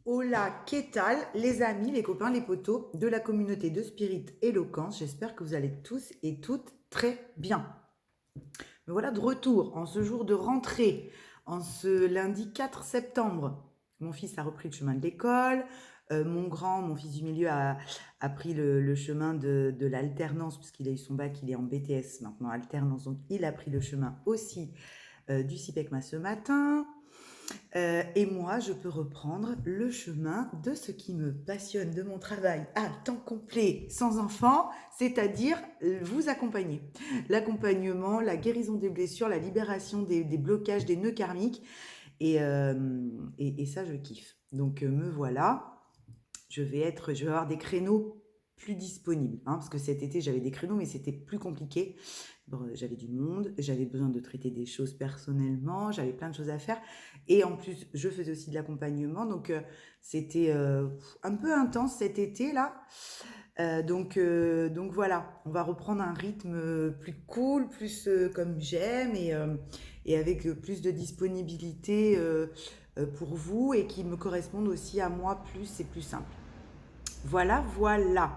Hola, ¿qué tal les amis, les copains, les potos de la communauté de Spirit Éloquence? J'espère que vous allez tous et toutes très bien. Me voilà de retour en ce jour de rentrée, en ce lundi 4 septembre. Mon fils a repris le chemin de l'école. Mon fils du milieu, a pris le chemin de l'alternance, puisqu'il a eu son bac, il est en BTS maintenant, alternance. Donc il a pris le chemin aussi du CIPECMA ce matin. Et moi, je peux reprendre le chemin de ce qui me passionne, de mon travail à temps complet, sans enfant, c'est-à-dire vous accompagner. L'accompagnement, la guérison des blessures, la libération des blocages, des nœuds karmiques. Et ça, je kiffe. Donc, me voilà. Je vais avoir des créneaux plus disponibles, hein, parce que cet été, j'avais des créneaux, mais c'était plus compliqué. Bon, j'avais du monde, j'avais besoin de traiter des choses personnellement, j'avais plein de choses à faire. Et en plus, je faisais aussi de l'accompagnement, donc c'était un peu intense cet été-là. Donc voilà, on va reprendre un rythme plus cool, plus comme j'aime, et avec plus de disponibilité pour vous, et qui me correspondent aussi à moi plus et plus simple. Voilà, voilà.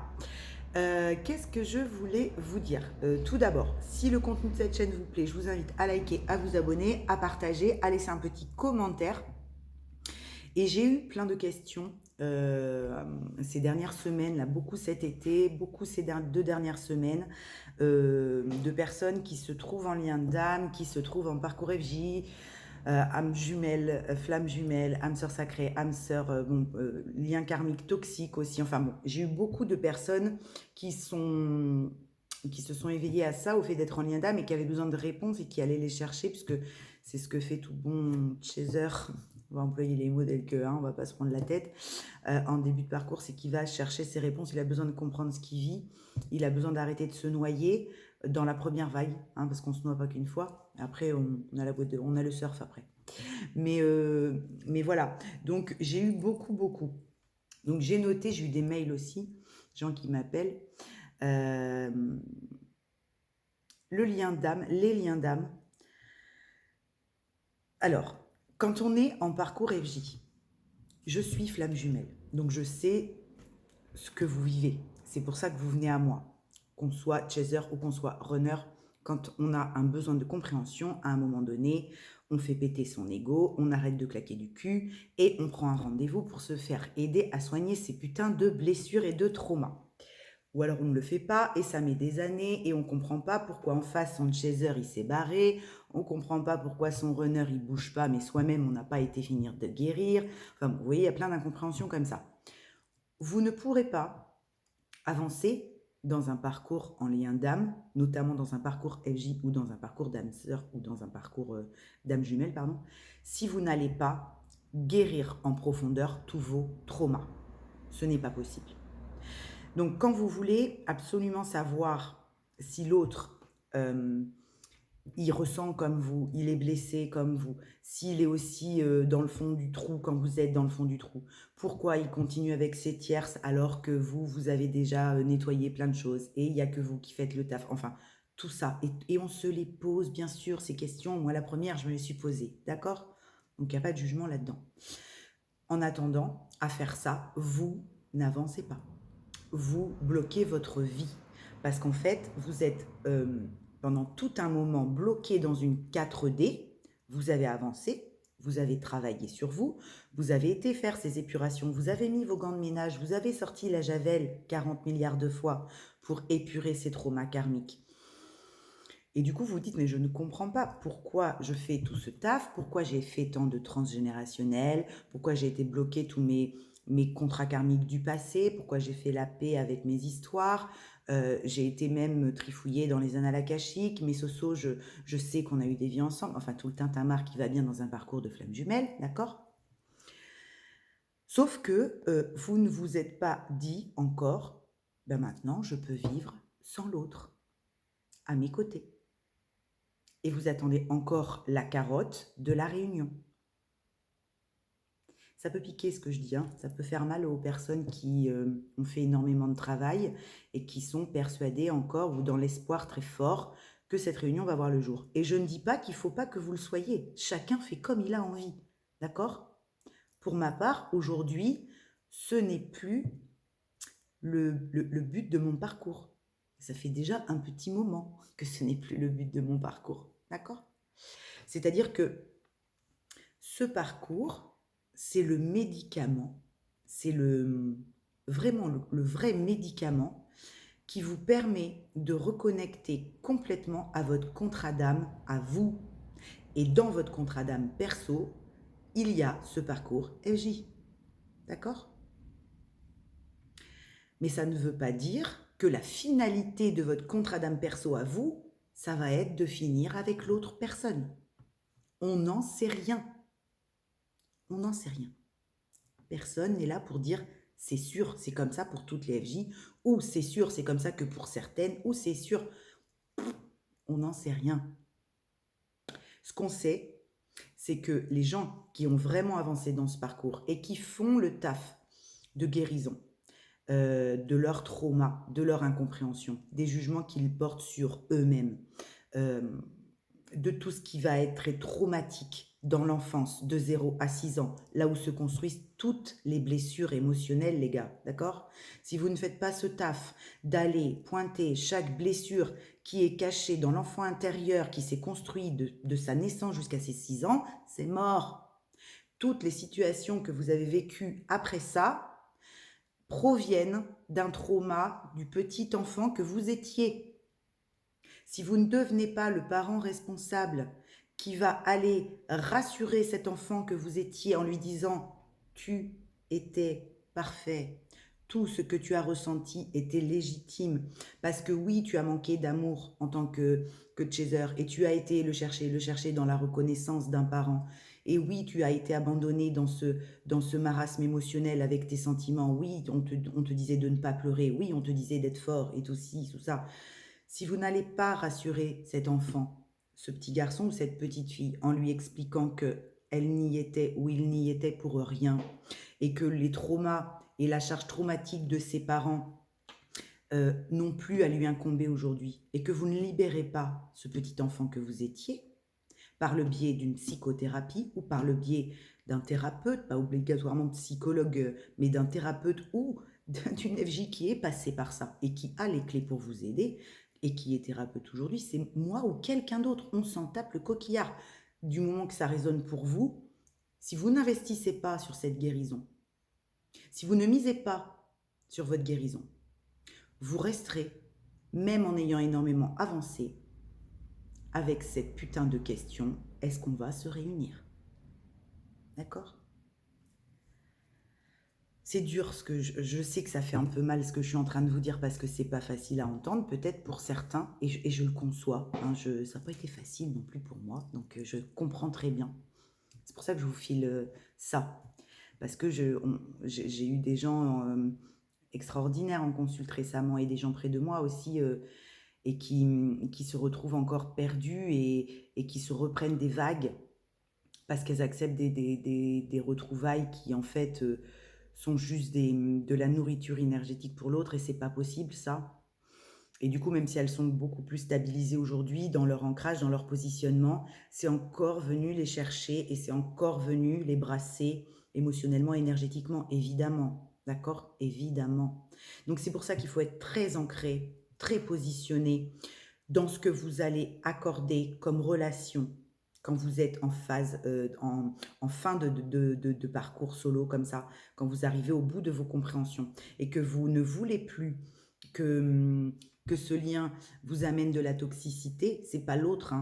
Qu'est-ce que je voulais vous dire? Tout d'abord, si le contenu de cette chaîne vous plaît, je vous invite à liker, à vous abonner, à partager, à laisser un petit commentaire. Et j'ai eu plein de questions ces dernières semaines, là, beaucoup cet été, beaucoup ces deux dernières semaines, de personnes qui se trouvent en lien d'âme, qui se trouvent en parcours FJ, âme jumelle, flamme jumelle, âme sœur sacrée, âme sœur, lien karmique toxique aussi. Enfin bon, j'ai eu beaucoup de personnes qui se sont éveillées à ça, au fait d'être en lien d'âme, et qui avaient besoin de réponses et qui allaient les chercher, puisque c'est ce que fait tout bon chaser. On va employer les mots tels que, hein, on va pas se prendre la tête, en début de parcours, c'est qu'il va chercher ses réponses, il a besoin de comprendre ce qu'il vit, il a besoin d'arrêter de se noyer dans la première vague, hein, parce qu'on se noie pas qu'une fois, après on a on a le surf après. Mais voilà, donc j'ai eu beaucoup. Donc j'ai noté, j'ai eu des mails aussi, gens qui m'appellent. Euh, le lien d'âme, les liens d'âme. Alors, quand on est en parcours FJ, je suis flamme jumelle, donc je sais ce que vous vivez. C'est pour ça que vous venez à moi. Qu'on soit chaser ou qu'on soit runner, quand on a un besoin de compréhension, à un moment donné, on fait péter son ego, on arrête de claquer du cul et on prend un rendez-vous pour se faire aider à soigner ces putains de blessures et de traumas. Ou alors on ne le fait pas et ça met des années et on ne comprend pas pourquoi en face son chaser il s'est barré, on ne comprend pas pourquoi son runner il bouge pas, mais soi-même on n'a pas été finir de guérir. Enfin, vous voyez, il y a plein d'incompréhensions comme ça. Vous ne pourrez pas avancer dans un parcours en lien d'âme, notamment dans un parcours FJ ou dans un parcours d'âme sœur ou dans un parcours d'âme jumelle, pardon, si vous n'allez pas guérir en profondeur tous vos traumas. Ce n'est pas possible. Donc quand vous voulez absolument savoir si l'autre, il ressent comme vous, il est blessé comme vous, s'il est aussi dans le fond du trou quand vous êtes dans le fond du trou, pourquoi il continue avec ses tierces alors que vous avez déjà nettoyé plein de choses et il n'y a que vous qui faites le taf, enfin tout ça. Et on se les pose bien sûr, ces questions, moi la première je me les suis posées, d'accord? Donc il n'y a pas de jugement là-dedans. En attendant, à faire ça, vous n'avancez pas. Vous bloquez votre vie. Parce qu'en fait, vous êtes pendant tout un moment bloqué dans une 4D, vous avez avancé, vous avez travaillé sur vous, vous avez été faire ces épurations, vous avez mis vos gants de ménage, vous avez sorti la javel 40 milliards de fois pour épurer ces traumas karmiques. Et du coup, vous vous dites, mais je ne comprends pas pourquoi je fais tout ce taf, pourquoi j'ai fait tant de transgénérationnel, pourquoi j'ai été bloqué tous mes contrats karmiques du passé, pourquoi j'ai fait la paix avec mes histoires, j'ai été même trifouillée dans les annales akashiques, mes sosos, je sais qu'on a eu des vies ensemble, enfin tout le tintamarre qui va bien dans un parcours de flamme jumelle, d'accord? Sauf que vous ne vous êtes pas dit encore, ben maintenant je peux vivre sans l'autre, à mes côtés. Et vous attendez encore la carotte de la réunion. Ça peut piquer ce que je dis, hein. Ça peut faire mal aux personnes qui ont fait énormément de travail et qui sont persuadées encore ou dans l'espoir très fort que cette réunion va voir le jour. Et je ne dis pas qu'il ne faut pas que vous le soyez. Chacun fait comme il a envie, d'accord? pour ma part, aujourd'hui, ce n'est plus le but de mon parcours. Ça fait déjà un petit moment que ce n'est plus le but de mon parcours. D'accord? C'est-à-dire que ce parcours, c'est le médicament, c'est vraiment le vrai médicament qui vous permet de reconnecter complètement à votre contrat d'âme, à vous. Et dans votre contrat d'âme perso, il y a ce parcours FJ. D'accord? Mais ça ne veut pas dire que la finalité de votre contrat d'âme perso à vous, ça va être de finir avec l'autre personne. On n'en sait rien. On n'en sait rien. Personne n'est là pour dire c'est sûr, c'est comme ça pour toutes les FJ, ou c'est sûr, c'est comme ça que pour certaines, ou c'est sûr. On n'en sait rien. Ce qu'on sait, c'est que les gens qui ont vraiment avancé dans ce parcours et qui font le taf de guérison, de leur trauma, de leur incompréhension, des jugements qu'ils portent sur eux-mêmes, de tout ce qui va être très traumatique dans l'enfance de 0 à 6 ans, là où se construisent toutes les blessures émotionnelles, les gars, d'accord? Si vous ne faites pas ce taf d'aller pointer chaque blessure qui est cachée dans l'enfant intérieur qui s'est construit de sa naissance jusqu'à ses 6 ans, c'est mort. Toutes les situations que vous avez vécues après ça proviennent d'un trauma du petit enfant que vous étiez. Si vous ne devenez pas le parent responsable qui va aller rassurer cet enfant que vous étiez en lui disant « tu étais parfait », tout ce que tu as ressenti était légitime, parce que oui, tu as manqué d'amour en tant que chaser, et tu as été le chercher dans la reconnaissance d'un parent, et oui, tu as été abandonné dans ce marasme émotionnel avec tes sentiments, oui, on te disait de ne pas pleurer, oui, on te disait d'être fort, et tout ci, tout ça. Si vous n'allez pas rassurer cet enfant, ce petit garçon ou cette petite fille, en lui expliquant qu'elle n'y était ou il n'y était pour rien, et que les traumas et la charge traumatique de ses parents n'ont plus à lui incomber aujourd'hui, et que vous ne libérez pas ce petit enfant que vous étiez, par le biais d'une psychothérapie ou par le biais d'un thérapeute, pas obligatoirement psychologue, mais d'un thérapeute ou d'une FJ qui est passée par ça et qui a les clés pour vous aider et qui est thérapeute aujourd'hui, c'est moi ou quelqu'un d'autre. On s'en tape le coquillard. Du moment que ça résonne pour vous, si vous n'investissez pas sur cette guérison, si vous ne misez pas sur votre guérison, vous resterez, même en ayant énormément avancé, avec cette putain de question, est-ce qu'on va se réunir? D'accord? C'est dur, ce que je sais que ça fait un peu mal ce que je suis en train de vous dire parce que c'est pas facile à entendre, peut-être pour certains, et je le conçois. Hein, ça n'a pas été facile non plus pour moi, donc je comprends très bien. C'est pour ça que je vous file ça. Parce que j'ai eu des gens extraordinaires en consulte récemment et des gens près de moi aussi et qui se retrouvent encore perdus et qui se reprennent des vagues parce qu'elles acceptent des retrouvailles qui en fait sont juste de la nourriture énergétique pour l'autre et c'est pas possible ça. Et du coup, même si elles sont beaucoup plus stabilisées aujourd'hui dans leur ancrage, dans leur positionnement, c'est encore venu les chercher et c'est encore venu les brasser émotionnellement, énergétiquement, évidemment. D'accord? Évidemment. Donc c'est pour ça qu'il faut être très ancré, très positionné dans ce que vous allez accorder comme relation quand vous êtes en phase, en fin de parcours solo comme ça, quand vous arrivez au bout de vos compréhensions et que vous ne voulez plus que ce lien vous amène de la toxicité, c'est pas l'autre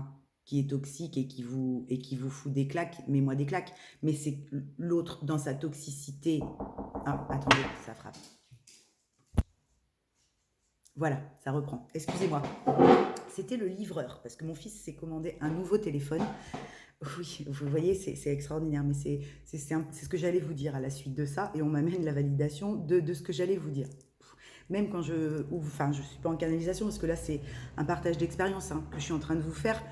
qui est toxique et qui vous fout des claques, mais moi des claques, mais c'est l'autre dans sa toxicité. Ah, attendez, ça frappe. Voilà, ça reprend. Excusez-moi. C'était le livreur, parce que mon fils s'est commandé un nouveau téléphone. Oui, vous voyez, c'est extraordinaire, mais c'est ce que j'allais vous dire à la suite de ça, et on m'amène la validation de ce que j'allais vous dire. Même quand je suis pas en canalisation, parce que là, c'est un partage d'expérience que je suis en train de vous faire,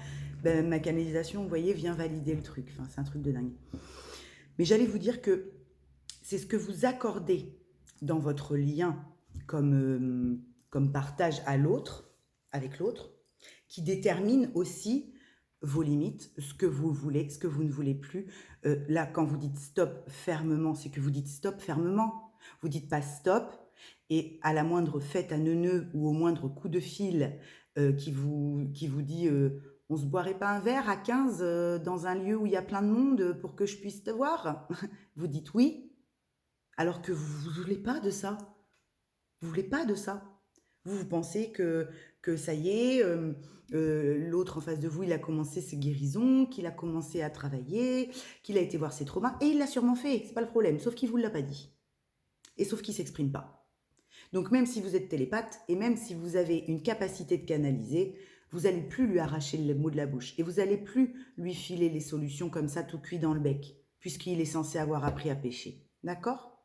ben, ma canalisation, vous voyez, vient valider le truc. Enfin, c'est un truc de dingue. Mais j'allais vous dire que c'est ce que vous accordez dans votre lien comme partage à l'autre, avec l'autre, qui détermine aussi vos limites, ce que vous voulez, ce que vous ne voulez plus. Là, quand vous dites stop fermement, c'est que vous dites stop fermement. Vous dites pas stop et à la moindre fête à neuneu ou au moindre coup de fil qui vous dit on se boirait pas un verre à 15 dans un lieu où il y a plein de monde pour que je puisse te voir. Vous dites oui, alors que vous ne voulez pas de ça. Vous voulez pas de ça. Vous pensez que ça y est, l'autre en face de vous, il a commencé ses guérisons, qu'il a commencé à travailler, qu'il a été voir ses traumas, et il l'a sûrement fait, c'est pas le problème, sauf qu'il vous l'a pas dit. Et sauf qu'il s'exprime pas. Donc même si vous êtes télépathe, et même si vous avez une capacité de canaliser, vous n'allez plus lui arracher le mot de la bouche, et vous n'allez plus lui filer les solutions comme ça, tout cuit dans le bec, puisqu'il est censé avoir appris à pêcher. D'accord ?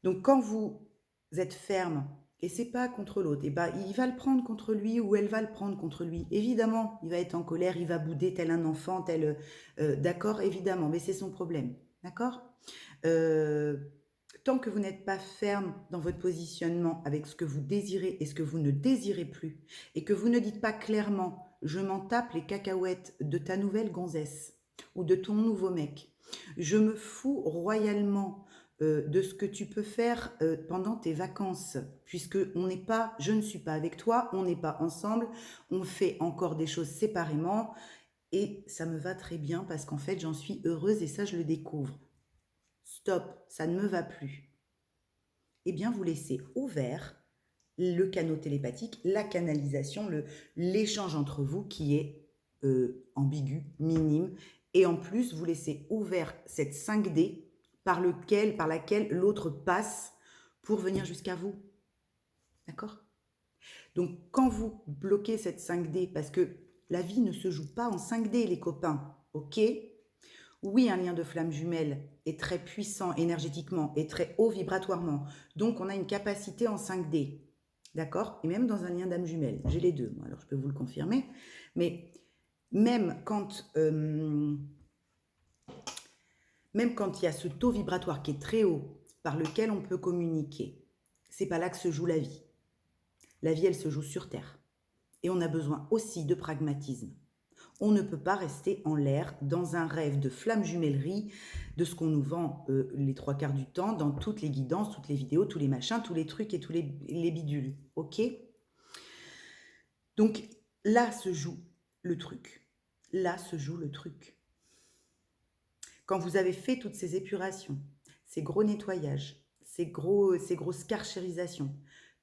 Donc quand vous êtes ferme, et c'est pas contre l'autre, et ben il va le prendre contre lui ou elle va le prendre contre lui. Évidemment, il va être en colère, il va bouder tel un enfant, tel d'accord, évidemment, mais c'est son problème, d'accord. Tant que vous n'êtes pas ferme dans votre positionnement avec ce que vous désirez et ce que vous ne désirez plus, et que vous ne dites pas clairement je m'en tape les cacahuètes de ta nouvelle gonzesse ou de ton nouveau mec, je me fous royalement de ce que tu peux faire pendant tes vacances, puisque je ne suis pas avec toi, on n'est pas ensemble, on fait encore des choses séparément, et ça me va très bien parce qu'en fait j'en suis heureuse et ça je le découvre. Stop, ça ne me va plus. Eh bien vous laissez ouvert le canal télépathique, la canalisation, l'échange entre vous qui est ambigu, minime, et en plus vous laissez ouvert cette 5D par laquelle l'autre passe pour venir jusqu'à vous. D'accord ? Donc, quand vous bloquez cette 5D, parce que la vie ne se joue pas en 5D, les copains, ok ? Oui, un lien de flamme jumelle est très puissant énergétiquement et très haut vibratoirement. Donc, on a une capacité en 5D. D'accord ? Et même dans un lien d'âme jumelle. J'ai les deux, moi, alors je peux vous le confirmer. Mais même quand il y a ce taux vibratoire qui est très haut, par lequel on peut communiquer, c'est pas là que se joue la vie. La vie, elle se joue sur Terre. Et on a besoin aussi de pragmatisme. On ne peut pas rester en l'air dans un rêve de flamme jumellerie, de ce qu'on nous vend les 3/4 du temps, dans toutes les guidances, toutes les vidéos, tous les machins, tous les trucs et tous les bidules. Ok ? Donc là se joue le truc. Là se joue le truc. Quand vous avez fait toutes ces épurations, ces gros nettoyages, ces grosses carchérisations,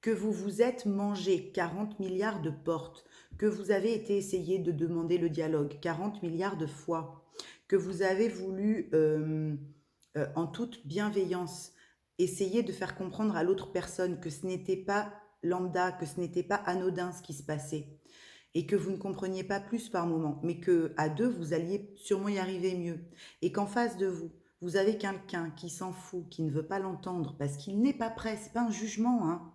que vous vous êtes mangé 40 milliards de portes, que vous avez été essayé de demander le dialogue 40 milliards de fois, que vous avez voulu, en toute bienveillance, essayer de faire comprendre à l'autre personne que ce n'était pas lambda, que ce n'était pas anodin ce qui se passait, et que vous ne compreniez pas plus par moment, mais que à deux, vous alliez sûrement y arriver mieux, et qu'en face de vous, vous avez quelqu'un qui s'en fout, qui ne veut pas l'entendre, parce qu'il n'est pas prêt, c'est pas un jugement, hein,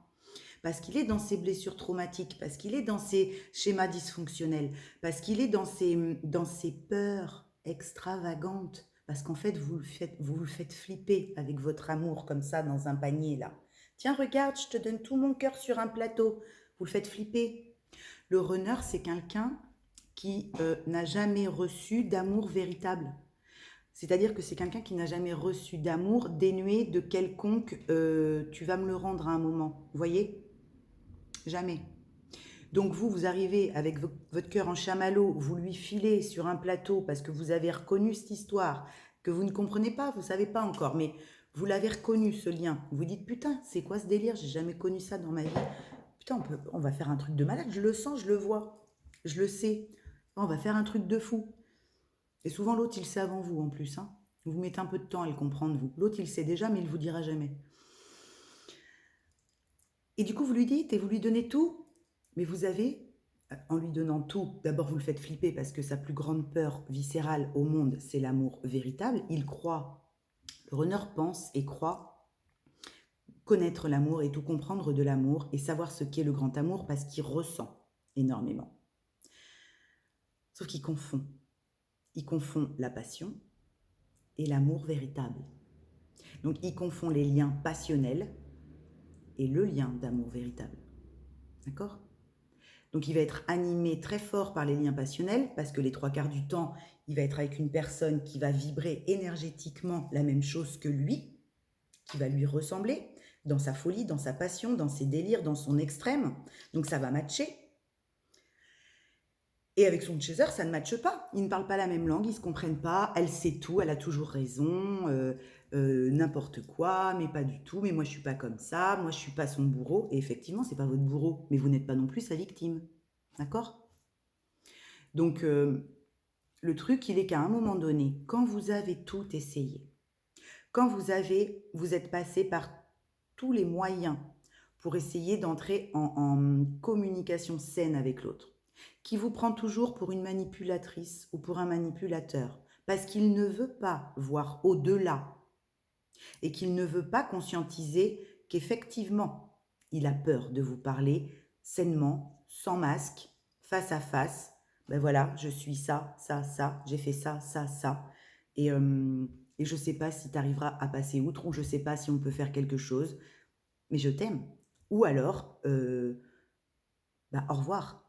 parce qu'il est dans ses blessures traumatiques, parce qu'il est dans ses schémas dysfonctionnels, parce qu'il est dans ses peurs extravagantes, parce qu'en fait, vous le faites flipper avec votre amour comme ça dans un panier là. Tiens, regarde, je te donne tout mon cœur sur un plateau. Vous le faites flipper. Le runner, c'est quelqu'un qui n'a jamais reçu d'amour véritable. C'est-à-dire que c'est quelqu'un qui n'a jamais reçu d'amour dénué de quelconque tu vas me le rendre à un moment. Vous voyez ? Jamais. Donc vous arrivez avec votre cœur en chamallow, vous lui filez sur un plateau parce que vous avez reconnu cette histoire, que vous ne comprenez pas, vous ne savez pas encore, mais vous l'avez reconnu ce lien. Vous dites putain, c'est quoi ce délire? J'ai jamais connu ça dans ma vie. Putain, on va faire un truc de malade, je le sens, je le vois, je le sais. On va faire un truc de fou. Et souvent l'autre il sait avant vous en plus. Hein. Vous mettez un peu de temps à le comprendre vous. L'autre il sait déjà mais il ne vous dira jamais. Et du coup vous lui dites et vous lui donnez tout. Mais vous avez, en lui donnant tout, d'abord vous le faites flipper parce que sa plus grande peur viscérale au monde, c'est l'amour véritable. Il croit, le runner pense et croit connaître l'amour et tout comprendre de l'amour et savoir ce qu'est le grand amour parce qu'il ressent énormément. Sauf qu'il confond. Il confond la passion et l'amour véritable. Donc il confond les liens passionnels et le lien d'amour véritable. D'accord ? Donc, il va être animé très fort par les liens passionnels parce que les 3/4 du temps, il va être avec une personne qui va vibrer énergétiquement la même chose que lui, qui va lui ressembler dans sa folie, dans sa passion, dans ses délires, dans son extrême. Donc, ça va matcher. Et avec son chaser, ça ne matche pas. Ils ne parlent pas la même langue, ils ne se comprennent pas. Elle sait tout, elle a toujours raison, n'importe quoi, mais pas du tout. Mais moi, je ne suis pas comme ça, moi, je ne suis pas son bourreau. Et effectivement, ce n'est pas votre bourreau, mais vous n'êtes pas non plus sa victime. D'accord? Donc, le truc, il est qu'à un moment donné, quand vous avez tout essayé, quand vous êtes passé par tous les moyens pour essayer d'entrer en communication saine avec l'autre, qui vous prend toujours pour une manipulatrice ou pour un manipulateur, parce qu'il ne veut pas voir au-delà et qu'il ne veut pas conscientiser qu'effectivement, il a peur de vous parler sainement, sans masque, face à face. Ben voilà, je suis ça, ça, ça, j'ai fait ça, ça, ça. Et je ne sais pas si tu arriveras à passer outre, ou je ne sais pas si on peut faire quelque chose, mais je t'aime. Ou alors, au revoir.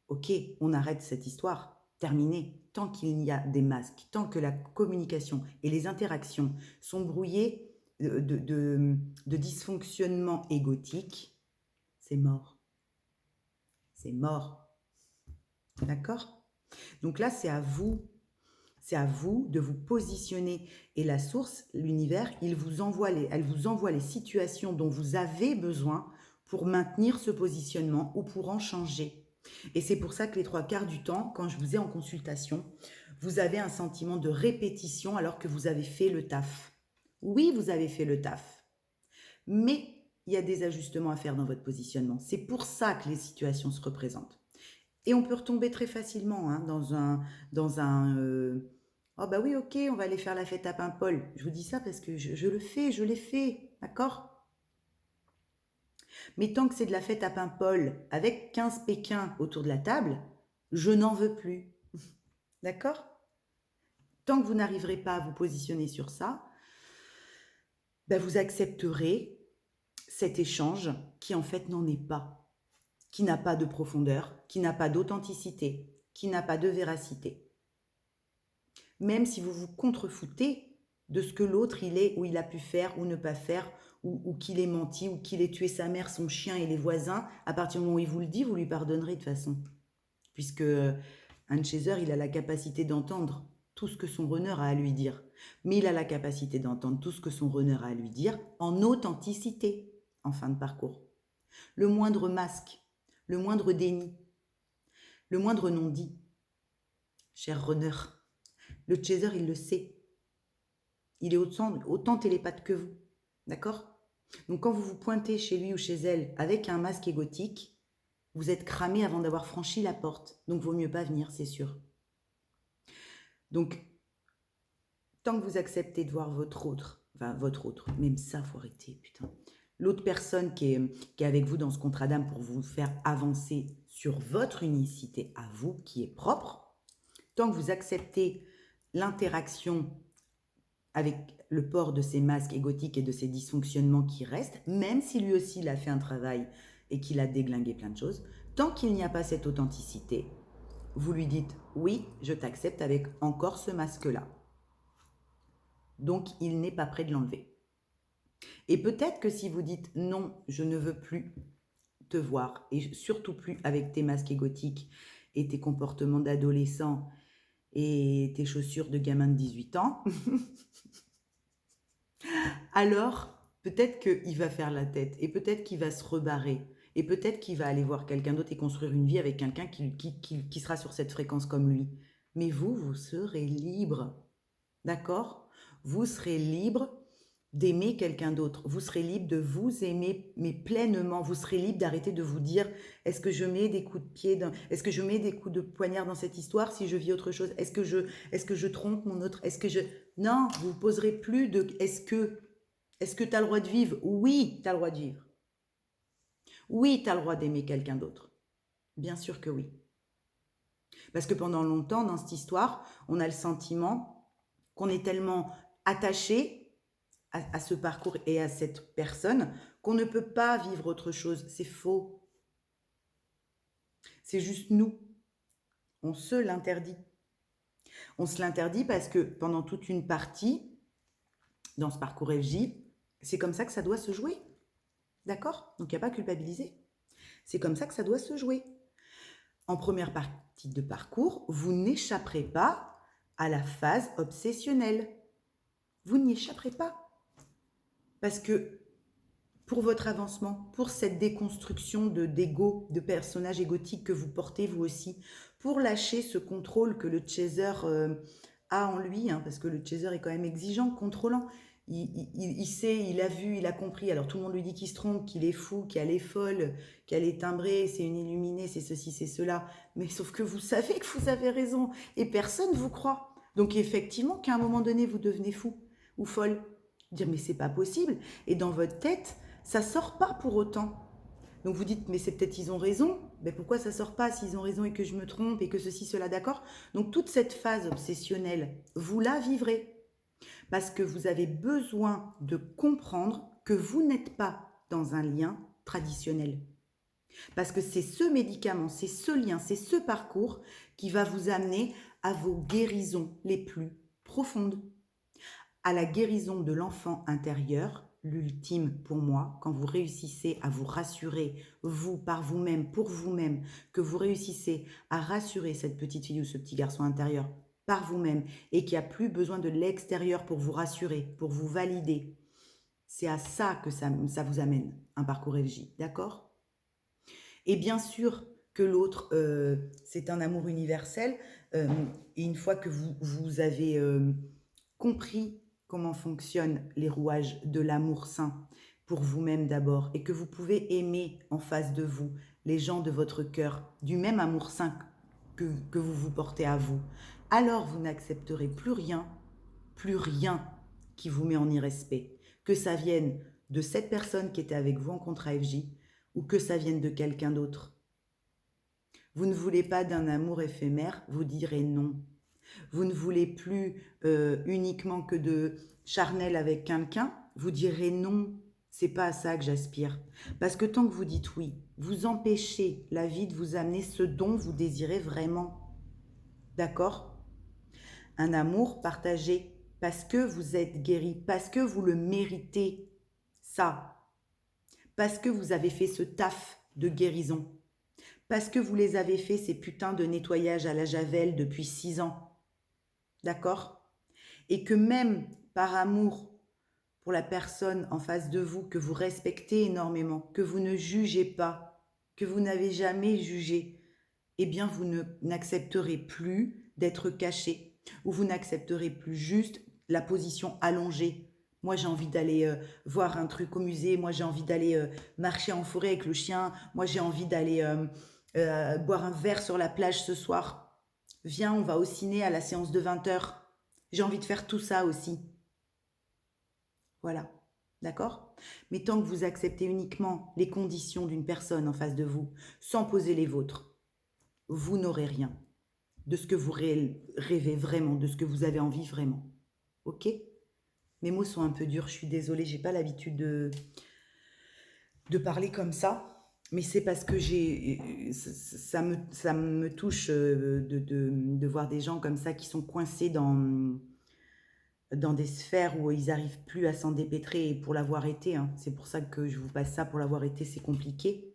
Ok, on arrête cette histoire, terminé. Tant qu'il y a des masques, tant que la communication et les interactions sont brouillées de dysfonctionnement égotique, c'est mort. C'est mort. D'accord? Donc là, c'est à vous. C'est à vous de vous positionner. Et la source, l'univers, elle vous envoie les situations dont vous avez besoin pour maintenir ce positionnement ou pour en changer. Et c'est pour ça que les 3/4 du temps, quand je vous ai en consultation, vous avez un sentiment de répétition alors que vous avez fait le taf. Oui, vous avez fait le taf. Mais il y a des ajustements à faire dans votre positionnement. C'est pour ça que les situations se représentent. Et on peut retomber très facilement dans un oh bah oui, ok, on va aller faire la fête à Paimpol. Je vous dis ça parce que je le fais, je l'ai fait, d'accord? Mais tant que c'est de la fête à Paimpol avec 15 Pékins autour de la table, je n'en veux plus. D'accord? Tant que vous n'arriverez pas à vous positionner sur ça, vous accepterez cet échange qui en fait n'en est pas, qui n'a pas de profondeur, qui n'a pas d'authenticité, qui n'a pas de véracité. Même si vous vous contrefoutez de ce que l'autre il est, ou il a pu faire, ou ne pas faire, ou qu'il ait menti, ou qu'il ait tué sa mère, son chien et les voisins, à partir du moment où il vous le dit, vous lui pardonnerez de toute façon. Puisque un chaser, il a la capacité d'entendre tout ce que son runner a à lui dire. Mais il a la capacité d'entendre tout ce que son runner a à lui dire en authenticité, en fin de parcours. Le moindre masque, le moindre déni, le moindre non-dit. Cher runner, le chaser, il le sait. Il est autant télépathe que vous. D'accord? Donc quand vous vous pointez chez lui ou chez elle avec un masque égotique, vous êtes cramé avant d'avoir franchi la porte. Donc vaut mieux pas venir, c'est sûr. Donc, tant que vous acceptez de voir votre autre, même ça, faut arrêter, putain. L'autre personne qui est avec vous dans ce contrat d'âme pour vous faire avancer sur votre unicité à vous, qui est propre, tant que vous acceptez l'interaction avec le port de ces masques égotiques et de ces dysfonctionnements qui restent, même si lui aussi il a fait un travail et qu'il a déglingué plein de choses, tant qu'il n'y a pas cette authenticité, vous lui dites « oui, je t'accepte avec encore ce masque-là ». Donc, il n'est pas prêt de l'enlever. Et peut-être que si vous dites « non, je ne veux plus te voir, et surtout plus avec tes masques égotiques et tes comportements d'adolescent et tes chaussures de gamin de 18 ans », alors peut-être qu'il va faire la tête et peut-être qu'il va se rebarrer et peut-être qu'il va aller voir quelqu'un d'autre et construire une vie avec quelqu'un qui sera sur cette fréquence comme lui. Mais vous serez libre, d'accord? Vous serez libre d'aimer quelqu'un d'autre. Vous serez libre de vous aimer, mais pleinement. Vous serez libre d'arrêter de vous dire « est-ce que je mets des coups de pied, est-ce que je mets des coups de poignard dans cette histoire si je vis autre chose? Est-ce que je trompe mon autre? Est-ce que je… » Non, vous ne poserez plus de « est-ce que tu as le droit de vivre? » Oui, tu as le droit de vivre. Oui, tu as le droit d'aimer quelqu'un d'autre. Bien sûr que oui. Parce que pendant longtemps, dans cette histoire, on a le sentiment qu'on est tellement attaché à ce parcours et à cette personne qu'on ne peut pas vivre autre chose. C'est faux. C'est juste nous. On se l'interdit. On se l'interdit parce que pendant toute une partie, dans ce parcours FJ, c'est comme ça que ça doit se jouer. D'accord? Donc il n'y a pas à culpabiliser. C'est comme ça que ça doit se jouer. En première partie de parcours, vous n'échapperez pas à la phase obsessionnelle. Vous n'y échapperez pas. Parce que pour votre avancement, pour cette déconstruction d'ego, de personnage égotique que vous portez vous aussi, pour lâcher ce contrôle que le chaser a en lui, parce que le chaser est quand même exigeant, contrôlant. Il sait, il a vu, il a compris. Alors tout le monde lui dit qu'il se trompe, qu'il est fou, qu'elle est folle, qu'elle est timbrée, c'est une illuminée, c'est ceci, c'est cela. Mais sauf que vous savez que vous avez raison et personne ne vous croit. Donc effectivement, qu'à un moment donné, vous devenez fou ou folle. Dire mais c'est pas possible. Et dans votre tête, ça sort pas pour autant. Donc vous dites mais c'est peut-être ils ont raison. Mais pourquoi ça sort pas s'ils ont raison et que je me trompe et que ceci, cela, d'accord? Donc toute cette phase obsessionnelle, vous la vivrez. Parce que vous avez besoin de comprendre que vous n'êtes pas dans un lien traditionnel. Parce que c'est ce médicament, c'est ce lien, c'est ce parcours qui va vous amener à vos guérisons les plus profondes. À la guérison de l'enfant intérieur, l'ultime pour moi, quand vous réussissez à vous rassurer, vous, par vous-même, pour vous-même, que vous réussissez à rassurer cette petite fille ou ce petit garçon intérieur par vous-même et qui a plus besoin de l'extérieur pour vous rassurer, pour vous valider, c'est à ça que ça vous amène, un parcours FJ, d'accord? Et bien sûr que l'autre, c'est un amour universel, et une fois que vous avez compris comment fonctionnent les rouages de l'amour sain pour vous-même d'abord et que vous pouvez aimer en face de vous les gens de votre cœur du même amour sain que vous vous portez à vous, alors vous n'accepterez plus rien qui vous met en irrespect. Que ça vienne de cette personne qui était avec vous en contrat FJ ou que ça vienne de quelqu'un d'autre. Vous ne voulez pas d'un amour éphémère, vous direz non. Vous ne voulez plus uniquement que de charnel avec quelqu'un, vous direz non, c'est pas à ça que j'aspire. Parce que tant que vous dites oui, vous empêchez la vie de vous amener ce dont vous désirez vraiment. D'accord? Un amour partagé parce que vous êtes guéri, parce que vous le méritez, ça. Parce que vous avez fait ce taf de guérison. Parce que vous les avez fait ces putains de nettoyage à la javel depuis 6 ans. D'accord? Et que même par amour pour la personne en face de vous, que vous respectez énormément, que vous ne jugez pas, que vous n'avez jamais jugé, eh bien vous n'accepterez plus d'être caché, ou vous n'accepterez plus juste la position allongée. Moi j'ai envie d'aller voir un truc au musée, moi j'ai envie d'aller marcher en forêt avec le chien, moi j'ai envie d'aller boire un verre sur la plage ce soir. Viens, on va au ciné à la séance de 20h. J'ai envie de faire tout ça aussi. Voilà, d'accord? Mais tant que vous acceptez uniquement les conditions d'une personne en face de vous, sans poser les vôtres, vous n'aurez rien de ce que vous rêvez vraiment, de ce que vous avez envie vraiment. Ok? Mes mots sont un peu durs, je suis désolée, j'ai pas l'habitude de parler comme ça, mais c'est parce que ça me touche de voir des gens comme ça qui sont coincés dans des sphères où ils n'arrivent plus à s'en dépêtrer et pour l'avoir été, c'est pour ça que je vous passe ça, pour l'avoir été, c'est compliqué.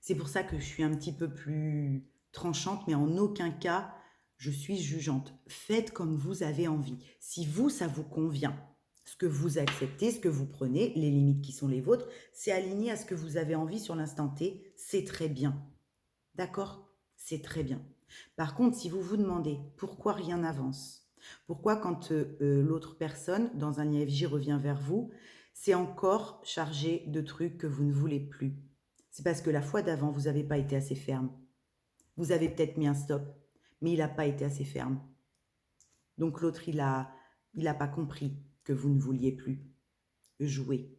C'est pour ça que je suis un petit peu plus tranchante, mais en aucun cas, je suis jugeante. Faites comme vous avez envie. Si vous, ça vous convient, ce que vous acceptez, ce que vous prenez, les limites qui sont les vôtres, c'est aligné à ce que vous avez envie sur l'instant T, c'est très bien. D'accord? C'est très bien. Par contre, si vous vous demandez pourquoi rien n'avance, pourquoi quand l'autre personne dans un IFJ revient vers vous, c'est encore chargé de trucs que vous ne voulez plus. C'est parce que la fois d'avant, vous n'avez pas été assez ferme. Vous avez peut-être mis un stop, mais il n'a pas été assez ferme. Donc l'autre, il a pas compris que vous ne vouliez plus jouer.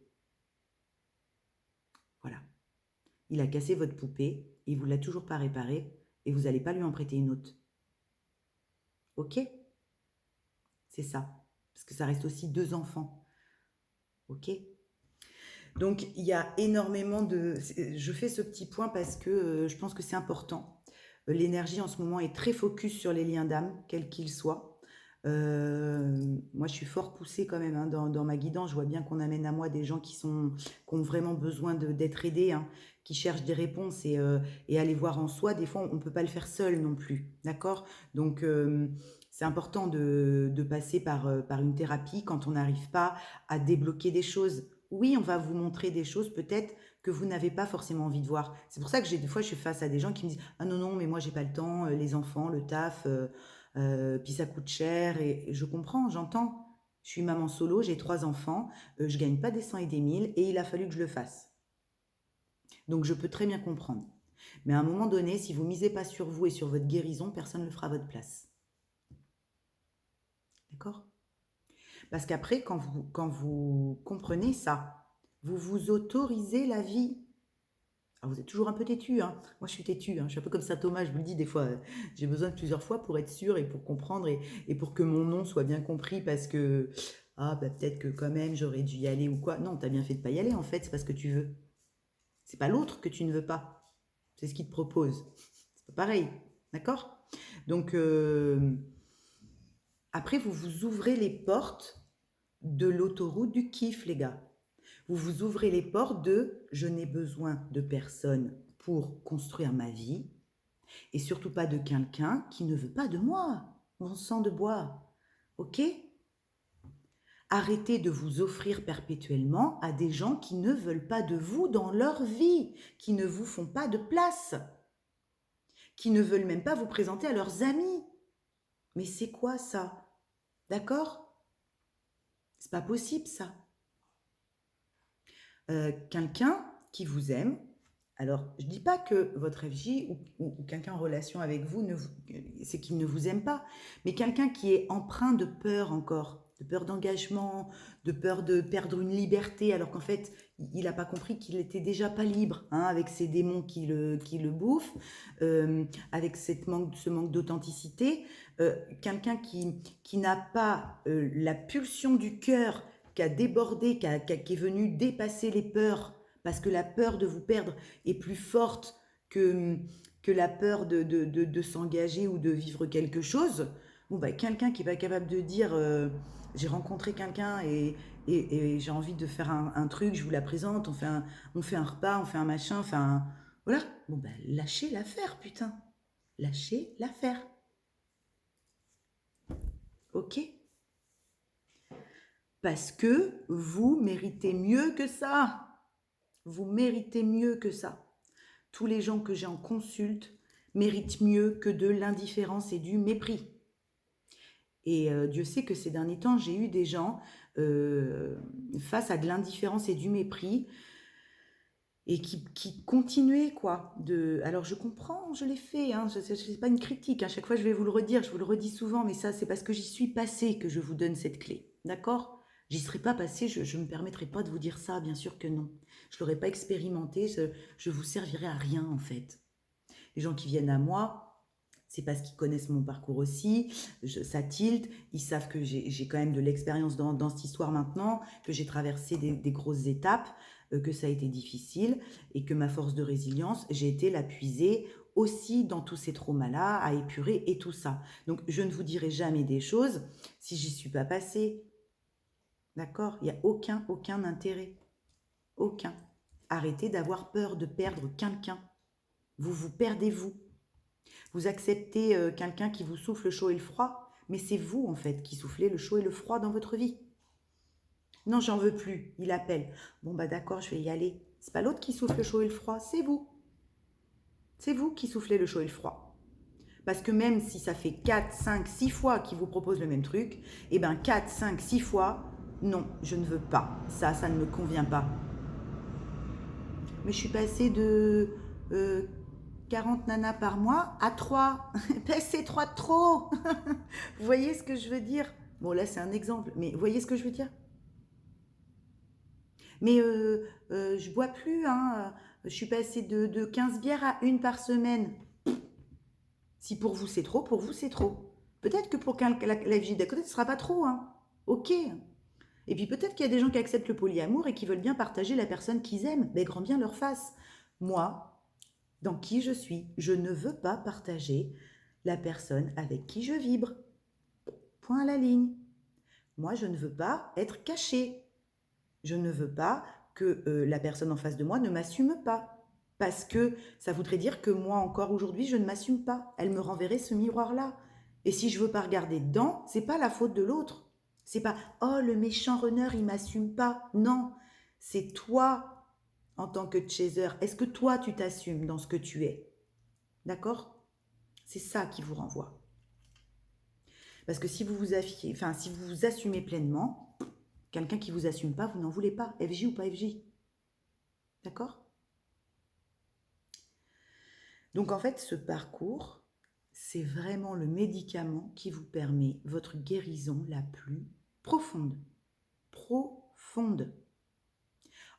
Voilà. Il a cassé votre poupée, et il ne vous l'a toujours pas réparée, et vous n'allez pas lui en prêter une autre. Ok? C'est ça. Parce que ça reste aussi 2 enfants. Ok? Donc, il y a énormément de... Je fais ce petit point parce que je pense que c'est important. L'énergie en ce moment est très focus sur les liens d'âme, quels qu'ils soient. Moi, je suis fort poussée quand même, hein, dans ma guidance. Je vois bien qu'on amène à moi des gens qui ont vraiment besoin d'être aidés, hein, qui cherchent des réponses et aller voir en soi. Des fois, on ne peut pas le faire seul non plus, d'accord? Donc, c'est important de passer par une thérapie quand on n'arrive pas à débloquer des choses. Oui, on va vous montrer des choses peut-être que vous n'avez pas forcément envie de voir. C'est pour ça que des fois, je suis face à des gens qui me disent: «Ah non, non, mais moi, j'ai pas le temps, les enfants, le taf, puis ça coûte cher.» Et je comprends, j'entends. Je suis maman solo, j'ai 3 enfants, je gagne pas des 100 et des 1000 et il a fallu que je le fasse. Donc, je peux très bien comprendre. Mais à un moment donné, si vous misez pas sur vous et sur votre guérison, personne ne le fera à votre place. D'accord? Parce qu'après, quand vous comprenez ça, vous vous autorisez la vie. Alors vous êtes toujours un peu têtu, hein. Moi, je suis têtu, hein. Je suis un peu comme ça, Thomas, je vous le dis des fois. J'ai besoin de plusieurs fois pour être sûr et pour comprendre et pour que mon nom soit bien compris parce que, ah, bah, peut-être que quand même, j'aurais dû y aller ou quoi. Non, t'as bien fait de pas y aller, en fait, c'est parce que tu veux. C'est pas l'autre que tu ne veux pas. C'est ce qu'il te propose. C'est pas pareil. D'accord? Donc, après, vous vous ouvrez les portes de l'autoroute du kiff, les gars. Vous vous ouvrez les portes de je n'ai besoin de personne pour construire ma vie et surtout pas de quelqu'un qui ne veut pas de moi. Mon sang de bois. Ok? Arrêtez de vous offrir perpétuellement à des gens qui ne veulent pas de vous dans leur vie, qui ne vous font pas de place, qui ne veulent même pas vous présenter à leurs amis. Mais c'est quoi ça? D'accord? C'est pas possible ça. Quelqu'un qui vous aime, alors je ne dis pas que votre FJ ou quelqu'un en relation avec vous, c'est qu'il ne vous aime pas, mais quelqu'un qui est empreint de peur encore, de peur d'engagement, de peur de perdre une liberté, alors qu'en fait, il n'a pas compris qu'il n'était déjà pas libre, hein, avec ces démons qui le bouffent, avec ce manque d'authenticité. Quelqu'un qui n'a pas la pulsion du cœur qui a débordé, qui est venu dépasser les peurs, parce que la peur de vous perdre est plus forte que la peur de s'engager ou de vivre quelque chose. Bon, bah, quelqu'un qui n'est pas capable de dire j'ai rencontré quelqu'un et j'ai envie de faire un truc, je vous la présente, on fait un repas, on fait un machin, enfin voilà. Bon, bah, lâchez l'affaire, putain. Lâchez l'affaire. Ok? Parce que vous méritez mieux que ça. Vous méritez mieux que ça. Tous les gens que j'ai en consulte méritent mieux que de l'indifférence et du mépris. Et Dieu sait que ces derniers temps, j'ai eu des gens face à de l'indifférence et du mépris et qui continuaient, quoi. Alors je comprends, je l'ai fait, hein, ce n'est pas une critique. À chaque fois, je vais vous le redire, je vous le redis souvent, mais ça, c'est parce que j'y suis passée que je vous donne cette clé. D'accord? J'y serais pas passée, je ne me permettrai pas de vous dire ça, bien sûr que non. Je ne l'aurais pas expérimenté, je vous servirais à rien, en fait. Les gens qui viennent à moi, c'est parce qu'ils connaissent mon parcours aussi, ça tilte, ils savent que j'ai quand même de l'expérience dans cette histoire maintenant, que j'ai traversé des grosses étapes, que ça a été difficile et que ma force de résilience, j'ai été la puiser aussi dans tous ces traumas-là, à épurer et tout ça. Donc, je ne vous dirai jamais des choses si j'y suis pas passée. D'accord? Il n'y a aucun intérêt. Aucun. Arrêtez d'avoir peur de perdre quelqu'un. Vous perdez vous. Vous acceptez quelqu'un qui vous souffle le chaud et le froid, mais c'est vous en fait qui soufflez le chaud et le froid dans votre vie. Non, j'en veux plus, il appelle. Bon bah d'accord, je vais y aller. C'est pas l'autre qui souffle le chaud et le froid, c'est vous. C'est vous qui soufflez le chaud et le froid. Parce que même si ça fait 4, 5, 6 fois qu'il vous propose le même truc, eh ben 4, 5, 6 fois, non, je ne veux pas. Ça ne me convient pas. Mais je suis passée de 40 nanas par mois à 3. Ben, c'est 3 de trop. Vous voyez ce que je veux dire? Bon, là, c'est un exemple, mais vous voyez ce que je veux dire? Mais je bois plus, hein. Je suis passée de 15 bières à une par semaine. Si pour vous c'est trop, pour vous c'est trop. Peut-être que pour la vie d'à côté, ce sera pas trop, hein. Ok. Et puis peut-être qu'il y a des gens qui acceptent le polyamour et qui veulent bien partager la personne qu'ils aiment. Ben, grand bien leur face. Moi, dans qui je suis. Je ne veux pas partager la personne avec qui je vibre. Point à la ligne. Moi, je ne veux pas être cachée. Je ne veux pas que la personne en face de moi ne m'assume pas. Parce que ça voudrait dire que moi encore aujourd'hui, je ne m'assume pas. Elle me renverrait ce miroir-là. Et si je veux pas regarder dedans, c'est pas la faute de l'autre. C'est pas oh le méchant runner, il m'assume pas. Non, c'est toi en tant que chaser. Est-ce que toi tu t'assumes dans ce que tu es? D'accord? C'est ça qui vous renvoie. Parce que si vous vous si vous vous assumez pleinement, quelqu'un qui vous assume pas, vous n'en voulez pas, FJ ou pas FJ. D'accord? Donc en fait, ce parcours, c'est vraiment le médicament qui vous permet votre guérison la plus profonde. Profonde.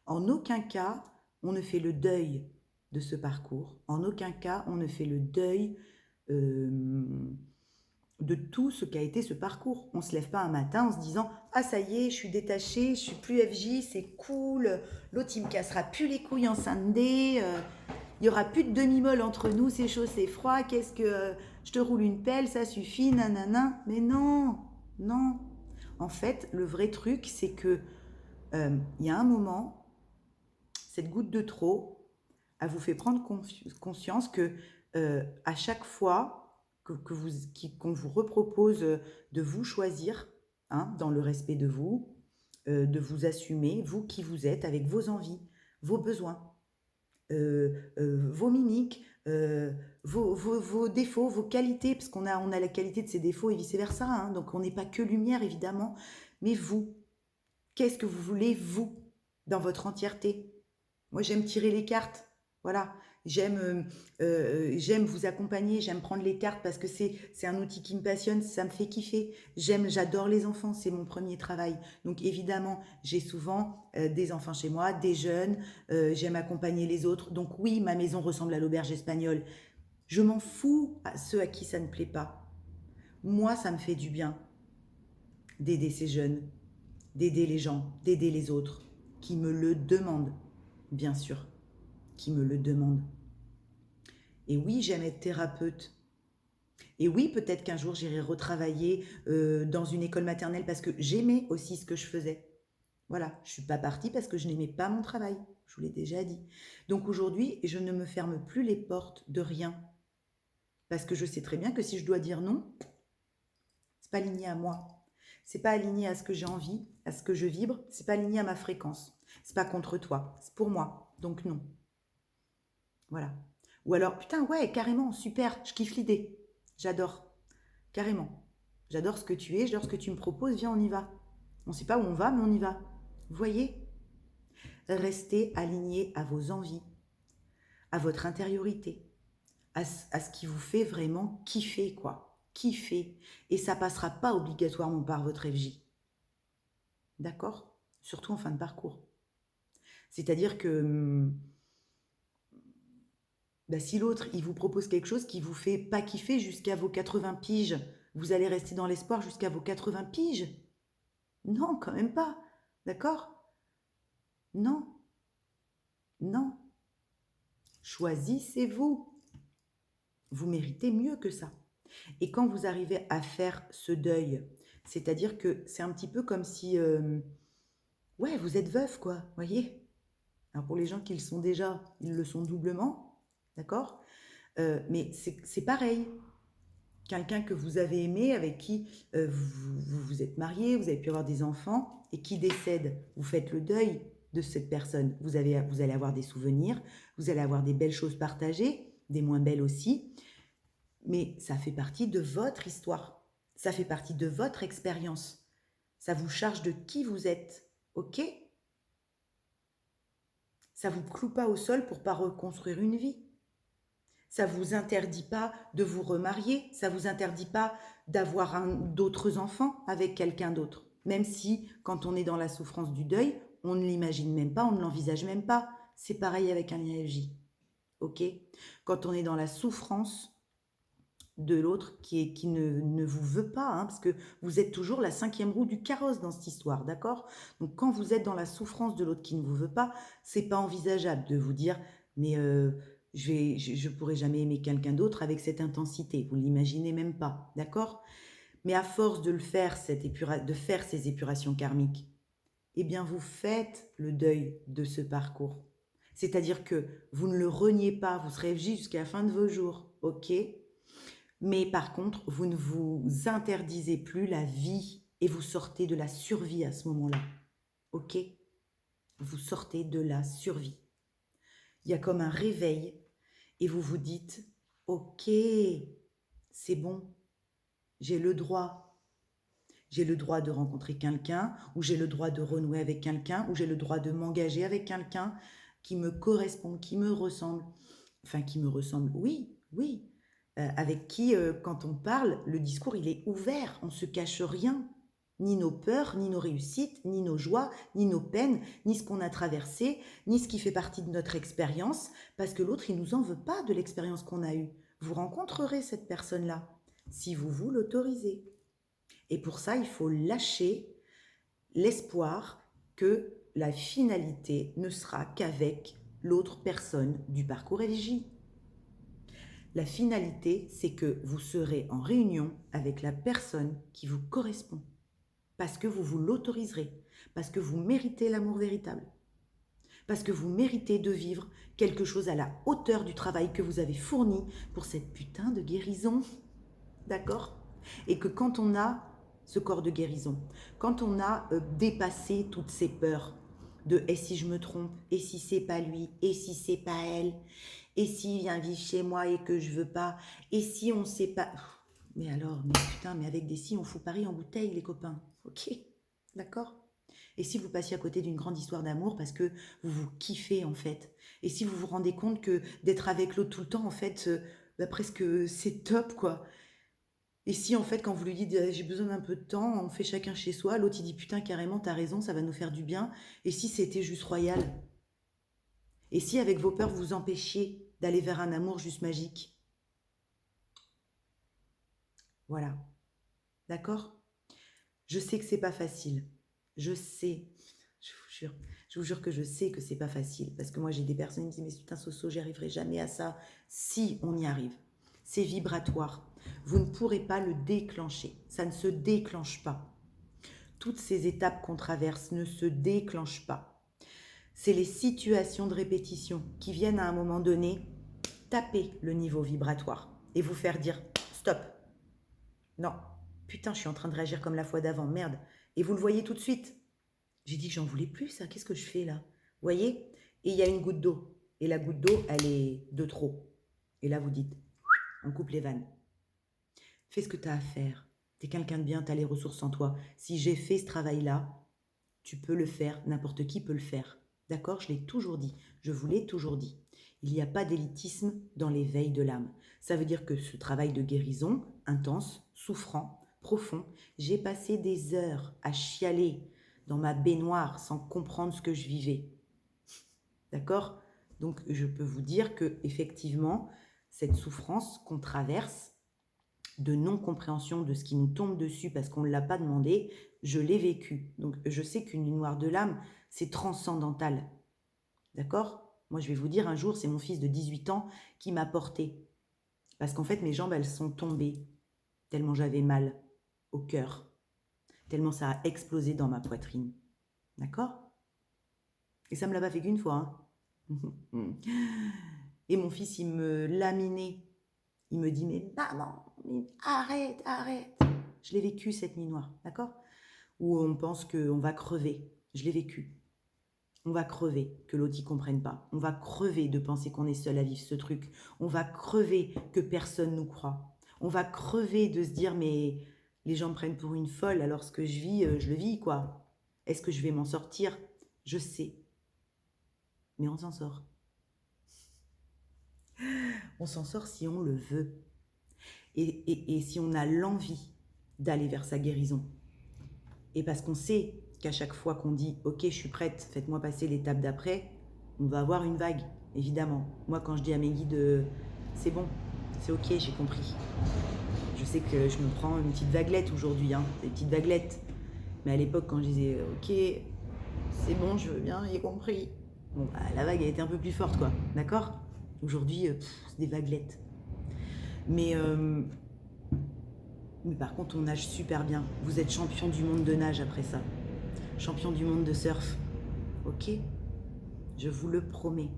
En aucun cas, on ne fait le deuil de ce parcours. En aucun cas, on ne fait le deuil de tout ce qu'a été ce parcours. On ne se lève pas un matin en se disant « Ah ça y est, je suis détachée, je suis plus FJ, c'est cool, l'autre il me cassera plus les couilles en Sunday, il n'y aura plus de demi-molle entre nous, c'est chaud, c'est froid, qu'est-ce que je te roule une pelle, ça suffit, nanana. » Mais non, non. En fait, le vrai truc, c'est que il y a un moment, cette goutte de trop, elle vous fait prendre conscience que à chaque fois qu'on vous repropose de vous choisir, hein, dans le respect de vous assumer, vous qui vous êtes, avec vos envies, vos besoins, vos mimiques, vos défauts, vos qualités, parce qu'on a la qualité de ses défauts et vice-versa, hein, donc on n'est pas que lumière, évidemment, mais vous, qu'est-ce que vous voulez, vous, dans votre entièreté? Moi, j'aime tirer les cartes, voilà. J'aime vous accompagner, j'aime prendre les cartes parce que c'est un outil qui me passionne, ça me fait kiffer. J'adore les enfants, c'est mon premier travail. Donc évidemment, j'ai souvent des enfants chez moi, des jeunes, j'aime accompagner les autres. Donc oui, ma maison ressemble à l'auberge espagnole. Je m'en fous à ceux à qui ça ne plaît pas. Moi, ça me fait du bien d'aider ces jeunes, d'aider les gens, d'aider les autres, qui me le demandent, bien sûr, qui me le demandent. Et oui, j'aime être thérapeute. Et oui, peut-être qu'un jour, j'irai retravailler dans une école maternelle parce que j'aimais aussi ce que je faisais. Voilà, je ne suis pas partie parce que je n'aimais pas mon travail. Je vous l'ai déjà dit. Donc aujourd'hui, je ne me ferme plus les portes de rien. Parce que je sais très bien que si je dois dire non, c'est pas aligné à moi. C'est pas aligné à ce que j'ai envie, à ce que je vibre. C'est pas aligné à ma fréquence. C'est pas contre toi. C'est pour moi. Donc non. Voilà. Ou alors, putain, ouais, carrément, super, je kiffe l'idée. J'adore. Carrément. J'adore ce que tu es, j'adore ce que tu me proposes, viens, on y va. On ne sait pas où on va, mais on y va. Vous voyez? Restez aligné à vos envies, à votre intériorité, à ce qui vous fait vraiment kiffer, quoi. Kiffer. Et ça passera pas obligatoirement par votre FJ. D'accord? Surtout en fin de parcours. C'est-à-dire que bah, si l'autre, il vous propose quelque chose qui vous fait pas kiffer jusqu'à vos 80 piges, vous allez rester dans l'espoir jusqu'à vos 80 piges? Non, quand même pas. D'accord? Non. Non. Choisissez-vous. Vous méritez mieux que ça. Et quand vous arrivez à faire ce deuil, c'est-à-dire que c'est un petit peu comme si, ouais, vous êtes veuf, quoi, voyez? Alors pour les gens qui le sont déjà, ils le sont doublement, d'accord? Mais c'est pareil. Quelqu'un que vous avez aimé, avec qui vous êtes marié, vous avez pu avoir des enfants, et qui décède, vous faites le deuil de cette personne. Vous allez avoir des souvenirs, vous allez avoir des belles choses partagées, des moins belles aussi, mais ça fait partie de votre histoire, ça fait partie de votre expérience, ça vous charge de qui vous êtes, ok? Ça ne vous cloue pas au sol pour pas reconstruire une vie. Ça ne vous interdit pas de vous remarier, ça ne vous interdit pas d'avoir d'autres enfants avec quelqu'un d'autre. Même si, quand on est dans la souffrance du deuil, on ne l'imagine même pas, on ne l'envisage même pas. C'est pareil avec un IFJ. Ok? Quand on est dans la souffrance de l'autre qui ne vous veut pas, hein, parce que vous êtes toujours la 5e roue du carrosse dans cette histoire, d'accord? Donc quand vous êtes dans la souffrance de l'autre qui ne vous veut pas, c'est pas envisageable de vous dire, mais je pourrais jamais aimer quelqu'un d'autre avec cette intensité. Vous l'imaginez même pas, d'accord? Mais à force de le faire, de faire ces épurations karmiques, eh bien, vous faites le deuil de ce parcours. C'est-à-dire que vous ne le reniez pas, vous serez jusqu'à la fin de vos jours, ok? Mais par contre, vous ne vous interdisez plus la vie et vous sortez de la survie à ce moment-là, ok? Vous sortez de la survie. Il y a comme un réveil et vous vous dites, ok, c'est bon, j'ai le droit. J'ai le droit de rencontrer quelqu'un, ou j'ai le droit de renouer avec quelqu'un, ou j'ai le droit de m'engager avec quelqu'un qui me correspond, qui me ressemble. Enfin, qui me ressemble, oui, oui. Avec qui, quand on parle, le discours, il est ouvert, on ne se cache rien. Ni nos peurs, ni nos réussites, ni nos joies, ni nos peines, ni ce qu'on a traversé, ni ce qui fait partie de notre expérience, parce que l'autre, il ne nous en veut pas de l'expérience qu'on a eue. Vous rencontrerez cette personne-là, si vous vous l'autorisez. Et pour ça, il faut lâcher l'espoir que la finalité ne sera qu'avec l'autre personne du parcours FJ. La finalité, c'est que vous serez en réunion avec la personne qui vous correspond. Parce que vous vous l'autoriserez. Parce que vous méritez l'amour véritable. Parce que vous méritez de vivre quelque chose à la hauteur du travail que vous avez fourni pour cette putain de guérison. D'accord ? Et que quand on a ce corps de guérison, quand on a dépassé toutes ces peurs de « et si je me trompe ? Et si c'est pas lui ? Et si c'est pas elle ? Et s'il vient vivre chez moi et que je veux pas ? Et si on sait pas ?» Mais alors, mais putain, mais avec des si, on fout Paris en bouteille, les copains. Ok, d'accord ? Et si vous passiez à côté d'une grande histoire d'amour parce que vous vous kiffez, en fait ? Et si vous vous rendez compte que d'être avec l'autre tout le temps, en fait, presque c'est top, quoi. Et si, en fait, quand vous lui dites j'ai besoin d'un peu de temps, on fait chacun chez soi, l'autre il dit putain, carrément, t'as raison, ça va nous faire du bien. Et si c'était juste royal ? Et si, avec vos peurs, vous empêchiez d'aller vers un amour juste magique ? Voilà. D'accord ? Je sais que c'est pas facile. Je sais. Je vous jure. Je vous jure que je sais que c'est pas facile. Parce que moi, j'ai des personnes qui me disent mais putain, Soso, j'y arriverai jamais à ça. Si on y arrive. C'est vibratoire. Vous ne pourrez pas le déclencher. Ça ne se déclenche pas. Toutes ces étapes qu'on traverse ne se déclenchent pas. C'est les situations de répétition qui viennent à un moment donné taper le niveau vibratoire et vous faire dire stop. Non, putain, je suis en train de réagir comme la fois d'avant, merde. Et vous le voyez tout de suite. J'ai dit que j'en voulais plus, ça. Qu'est-ce que je fais là ? Vous voyez ? Et il y a une goutte d'eau. Et la goutte d'eau, elle est de trop. Et là, vous dites, on coupe les vannes. Fais ce que tu as à faire. Tu es quelqu'un de bien, tu as les ressources en toi. Si j'ai fait ce travail-là, tu peux le faire. N'importe qui peut le faire. D'accord ? Je l'ai toujours dit. Je vous l'ai toujours dit. Il n'y a pas d'élitisme dans l'éveil de l'âme. Ça veut dire que ce travail de guérison, intense, souffrant, profond, j'ai passé des heures à chialer dans ma baignoire sans comprendre ce que je vivais. D'accord ? Donc, je peux vous dire que effectivement, cette souffrance qu'on traverse, de non-compréhension de ce qui nous tombe dessus parce qu'on ne l'a pas demandé, je l'ai vécu. Donc, je sais qu'une nuit noire de l'âme, c'est transcendantal. D'accord ? Moi, je vais vous dire, un jour, c'est mon fils de 18 ans qui m'a porté. Parce qu'en fait, mes jambes, elles sont tombées. Tellement j'avais mal au cœur. Tellement ça a explosé dans ma poitrine. D'accord ? Et ça ne me l'a pas fait qu'une fois. Hein. Et mon fils, il me laminait. Il me dit, mais maman, mais arrête, arrête. Je l'ai vécu cette nuit noire, d'accord ? Où on pense qu'on va crever. Je l'ai vécu. On va crever, que l'autre n'y comprenne pas. On va crever de penser qu'on est seul à vivre ce truc. On va crever que personne nous croit. On va crever de se dire, mais les gens me prennent pour une folle, alors ce que je vis, je le vis, quoi. Est-ce que je vais m'en sortir ? Je sais. Mais on s'en sort. On s'en sort si on le veut. Et si on a l'envie d'aller vers sa guérison. Et parce qu'on sait qu'à chaque fois qu'on dit « Ok, je suis prête, faites-moi passer l'étape d'après », on va avoir une vague, évidemment. Moi, quand je dis à mes guides « C'est bon, c'est ok, j'ai compris ». Je sais que je me prends une petite vaguelette aujourd'hui, hein, des petites vaguelettes. Mais à l'époque, quand je disais « Ok, c'est bon, je veux bien, j'ai compris », bon, bah, la vague a été un peu plus forte, quoi, d'accord ? Aujourd'hui, c'est des vaguelettes. Mais par contre, on nage super bien. Vous êtes champion du monde de nage après ça. Champion du monde de surf. Ok? Je vous le promets.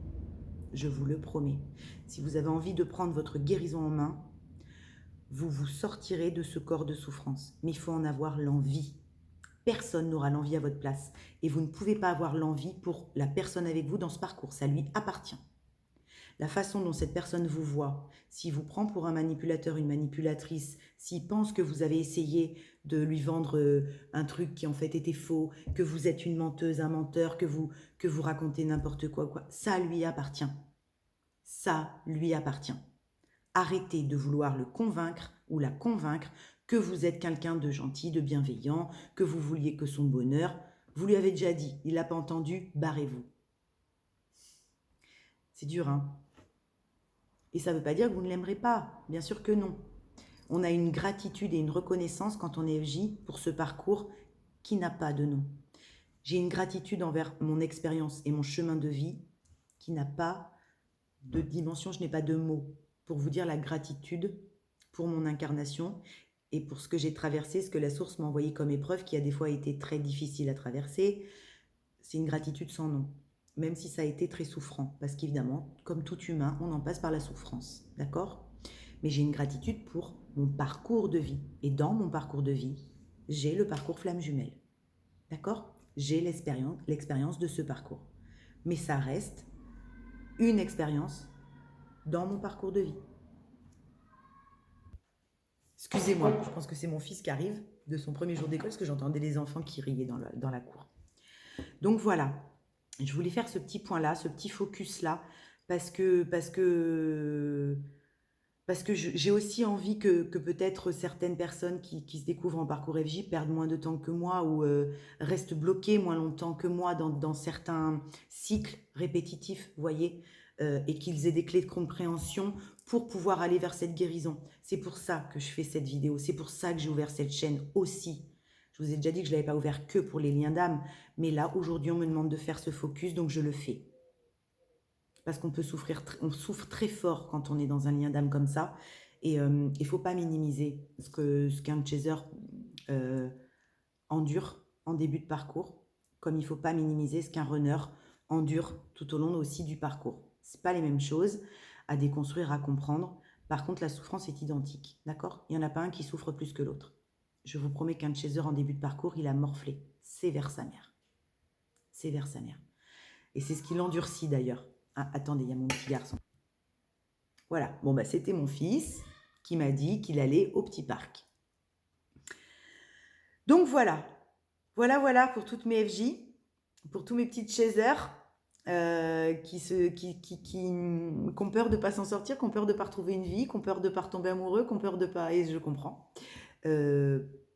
Je vous le promets. Si vous avez envie de prendre votre guérison en main, vous vous sortirez de ce corps de souffrance. Mais il faut en avoir l'envie. Personne n'aura l'envie à votre place. Et vous ne pouvez pas avoir l'envie pour la personne avec vous dans ce parcours. Ça lui appartient. La façon dont cette personne vous voit, s'il vous prend pour un manipulateur, une manipulatrice, s'il pense que vous avez essayé de lui vendre un truc qui en fait était faux, que vous êtes une menteuse, un menteur, que vous racontez n'importe quoi, ça lui appartient. Ça lui appartient. Arrêtez de vouloir le convaincre ou la convaincre que vous êtes quelqu'un de gentil, de bienveillant, que vous vouliez que son bonheur. Vous lui avez déjà dit, il n'a pas entendu, barrez-vous. C'est dur, hein? Et ça ne veut pas dire que vous ne l'aimerez pas, bien sûr que non. On a une gratitude et une reconnaissance quand on est FJ pour ce parcours qui n'a pas de nom. J'ai une gratitude envers mon expérience et mon chemin de vie qui n'a pas de dimension, je n'ai pas de mots pour vous dire la gratitude pour mon incarnation et pour ce que j'ai traversé, ce que la source m'a envoyé comme épreuve qui a des fois été très difficile à traverser. C'est une gratitude sans nom. Même si ça a été très souffrant, parce qu'évidemment, comme tout humain, on en passe par la souffrance, d'accord? Mais j'ai une gratitude pour mon parcours de vie. Et dans mon parcours de vie, j'ai le parcours flamme jumelle, d'accord? J'ai l'expérience de ce parcours. Mais ça reste une expérience dans mon parcours de vie. Excusez-moi, je pense que c'est mon fils qui arrive de son premier jour d'école, parce que j'entendais les enfants qui riaient dans la cour. Donc voilà. Je voulais faire ce petit point-là, ce petit focus-là, parce que j'ai aussi envie que peut-être certaines personnes qui se découvrent en parcours FJ perdent moins de temps que moi ou restent bloquées moins longtemps que moi dans certains cycles répétitifs, vous voyez, et qu'ils aient des clés de compréhension pour pouvoir aller vers cette guérison. C'est pour ça que je fais cette vidéo, c'est pour ça que j'ai ouvert cette chaîne aussi. Je vous ai déjà dit que je ne l'avais pas ouvert que pour les liens d'âme, mais là, aujourd'hui, on me demande de faire ce focus, donc je le fais. Parce qu'on peut souffrir, on souffre très fort quand on est dans un lien d'âme comme ça, et il ne faut pas minimiser ce qu'un chaser endure en début de parcours, comme il ne faut pas minimiser ce qu'un runner endure tout au long aussi du parcours. Ce n'est pas les mêmes choses à déconstruire, à comprendre. Par contre, la souffrance est identique, d'accord? Il n'y en a pas un qui souffre plus que l'autre. Je vous promets qu'un chaser en début de parcours, il a morflé. C'est vers sa mère. C'est vers sa mère. Et c'est ce qui l'endurcit d'ailleurs. Ah, attendez, il y a mon petit garçon. Voilà, bon bah c'était mon fils qui m'a dit qu'il allait au petit parc. Donc voilà. Voilà pour toutes mes FJ, pour tous mes petits chasers qui ont peur de ne pas s'en sortir, qui ont peur de ne pas retrouver une vie, qui ont peur de ne pas retomber amoureux, qui ont peur de ne pas... Et je comprends.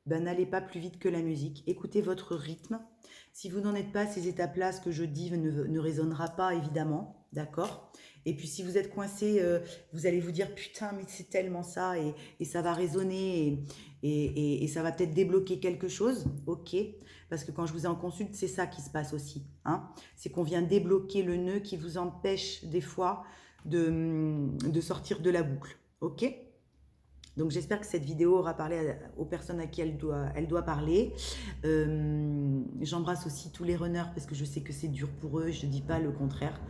N'allez pas plus vite que la musique. Écoutez votre rythme. Si vous n'en êtes pas à ces étapes-là, ce que je dis ne résonnera pas, évidemment. D'accord? Et puis, si vous êtes coincé, vous allez vous dire, putain, mais c'est tellement ça, et ça va résonner, et ça va peut-être débloquer quelque chose. Ok? Parce que quand je vous ai en consulte, c'est ça qui se passe aussi. Hein? C'est qu'on vient débloquer le nœud qui vous empêche, des fois, de sortir de la boucle. Ok? Donc j'espère que cette vidéo aura parlé aux personnes à qui elle doit parler. J'embrasse aussi tous les runners parce que je sais que c'est dur pour eux, je ne dis pas le contraire.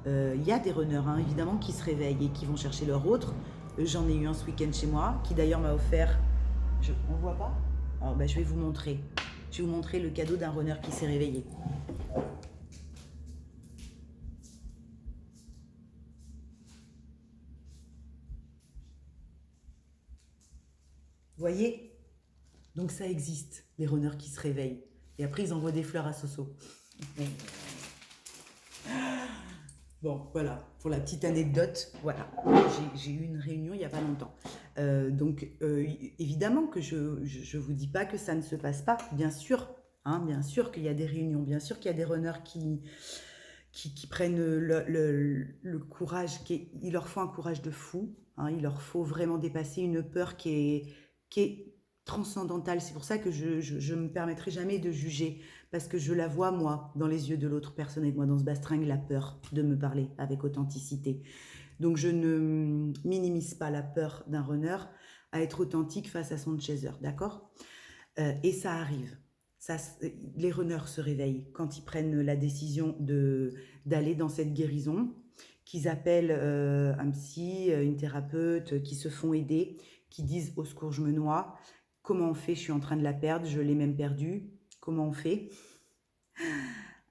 Il y a des runners, hein, évidemment, qui se réveillent et qui vont chercher leur autre. J'en ai eu un ce week-end chez moi, qui d'ailleurs m'a offert... On ne voit pas? Alors, je vais vous montrer. Je vais vous montrer le cadeau d'un runner qui s'est réveillé. Vous voyez? Donc ça existe, les runners qui se réveillent. Et après, ils envoient des fleurs à Soso. Bon, voilà, pour la petite anecdote, voilà. J'ai eu une réunion il n'y a pas longtemps. Donc, évidemment que je ne vous dis pas que ça ne se passe pas, bien sûr. Hein, bien sûr qu'il y a des réunions, bien sûr qu'il y a des runners qui prennent le courage, il leur faut un courage de fou. Hein, il leur faut vraiment dépasser une peur qui est transcendantale. C'est pour ça que je ne me permettrai jamais de juger, parce que je la vois, moi, dans les yeux de l'autre personne, et moi, dans ce bastringue, la peur de me parler avec authenticité. Donc, je ne minimise pas la peur d'un runner à être authentique face à son chaser, d'accord? Et ça arrive. Les runners se réveillent quand ils prennent la décision d'aller dans cette guérison, qu'ils appellent un psy, une thérapeute, qui se font aider, qui disent au secours, je me noie. Comment on fait? Je suis en train de la perdre, je l'ai même perdue. Comment on fait?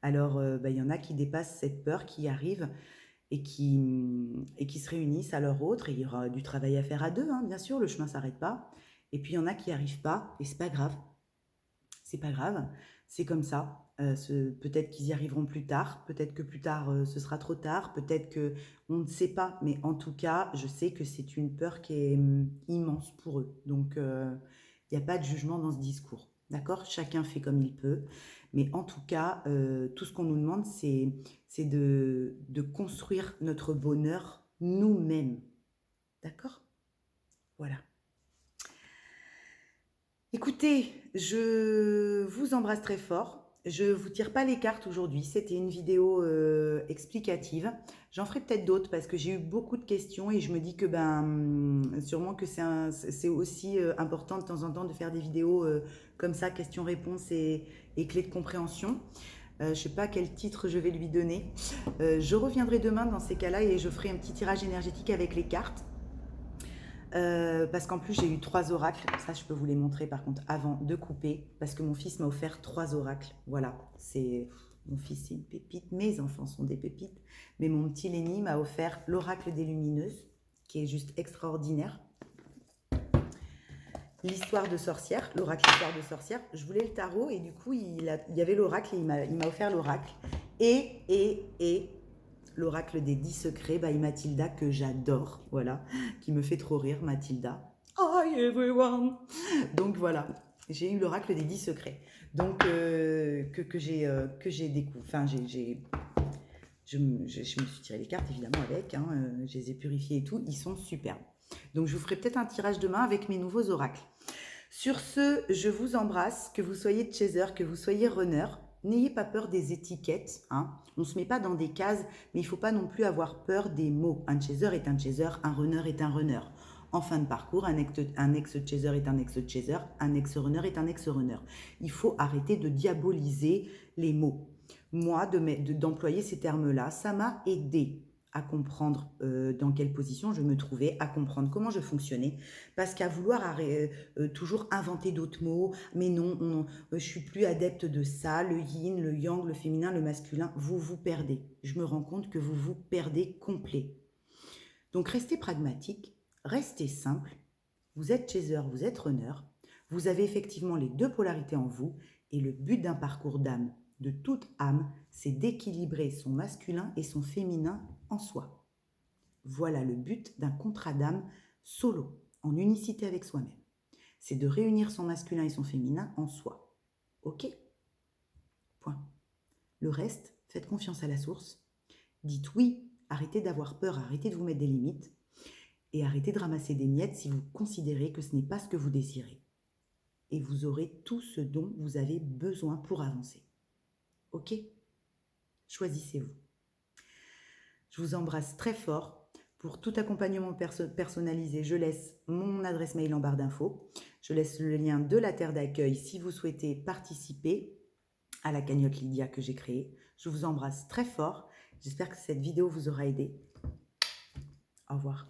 Alors, il y en a qui dépassent cette peur, qui arrivent et qui se réunissent à leur autre. Et il y aura du travail à faire à deux, hein, bien sûr, le chemin ne s'arrête pas. Et puis, il y en a qui n'y arrivent pas, et c'est pas grave. C'est pas grave, c'est comme ça. Peut-être qu'ils y arriveront plus tard, peut-être que plus tard ce sera trop tard, peut-être que on ne sait pas, mais en tout cas, je sais que c'est une peur qui est immense pour eux. Donc, il n'y a pas de jugement dans ce discours. D'accord? Chacun fait comme il peut. Mais en tout cas, tout ce qu'on nous demande, c'est de construire notre bonheur nous-mêmes. D'accord? Voilà. Écoutez, je vous embrasse très fort. Je ne vous tire pas les cartes aujourd'hui. C'était une vidéo explicative. J'en ferai peut-être d'autres parce que j'ai eu beaucoup de questions et je me dis que sûrement que c'est aussi important de temps en temps de faire des vidéos comme ça, questions-réponses et clés de compréhension. Je ne sais pas quel titre je vais lui donner. Je reviendrai demain dans ces cas-là et je ferai un petit tirage énergétique avec les cartes. Parce qu'en plus j'ai eu 3 oracles, ça je peux vous les montrer par contre avant de couper, parce que mon fils m'a offert 3 oracles, voilà, mon fils c'est une pépite, mes enfants sont des pépites, mais mon petit Lenny m'a offert l'oracle des lumineuses, qui est juste extraordinaire, l'histoire de sorcière, l'oracle histoire de sorcière, je voulais le tarot et du coup il y avait l'oracle et il m'a offert l'oracle, et l'oracle des 10 secrets by Mathilda, que j'adore, voilà, qui me fait trop rire, Mathilda. Hi everyone! Donc voilà, j'ai eu l'oracle des 10 secrets. Donc que j'ai découvert. Enfin, je me suis tiré les cartes évidemment avec, hein, je les ai purifiées et tout, ils sont superbes. Donc je vous ferai peut-être un tirage demain avec mes nouveaux oracles. Sur ce, je vous embrasse, que vous soyez chaser, que vous soyez runner. N'ayez pas peur des étiquettes, hein. On ne se met pas dans des cases, mais il ne faut pas non plus avoir peur des mots. Un chaser est un chaser, un runner est un runner. En fin de parcours, un ex-chaser est un ex-chaser, un ex-runner est un ex-runner. Il faut arrêter de diaboliser les mots. Moi, d'employer ces termes-là, ça m'a aidé à comprendre dans quelle position je me trouvais, à comprendre comment je fonctionnais, parce qu'à vouloir toujours inventer d'autres mots, mais non, je suis plus adepte de ça, le yin, le yang, le féminin, le masculin, vous vous perdez. Je me rends compte que vous vous perdez complet. Donc restez pragmatique, restez simple, vous êtes chaser, vous êtes runner, vous avez effectivement les deux polarités en vous, et le but d'un parcours d'âme, de toute âme, c'est d'équilibrer son masculin et son féminin en soi. Voilà le but d'un contrat d'âme solo, en unicité avec soi-même. C'est de réunir son masculin et son féminin en soi. Ok? Point. Le reste, faites confiance à la source. Dites oui, arrêtez d'avoir peur, arrêtez de vous mettre des limites et arrêtez de ramasser des miettes si vous considérez que ce n'est pas ce que vous désirez. Et vous aurez tout ce dont vous avez besoin pour avancer. Ok? Choisissez-vous. Je vous embrasse très fort. Pour tout accompagnement personnalisé, je laisse mon adresse mail en barre d'infos. Je laisse le lien de la terre d'accueil si vous souhaitez participer à la cagnotte Lydia que j'ai créée. Je vous embrasse très fort. J'espère que cette vidéo vous aura aidé. Au revoir.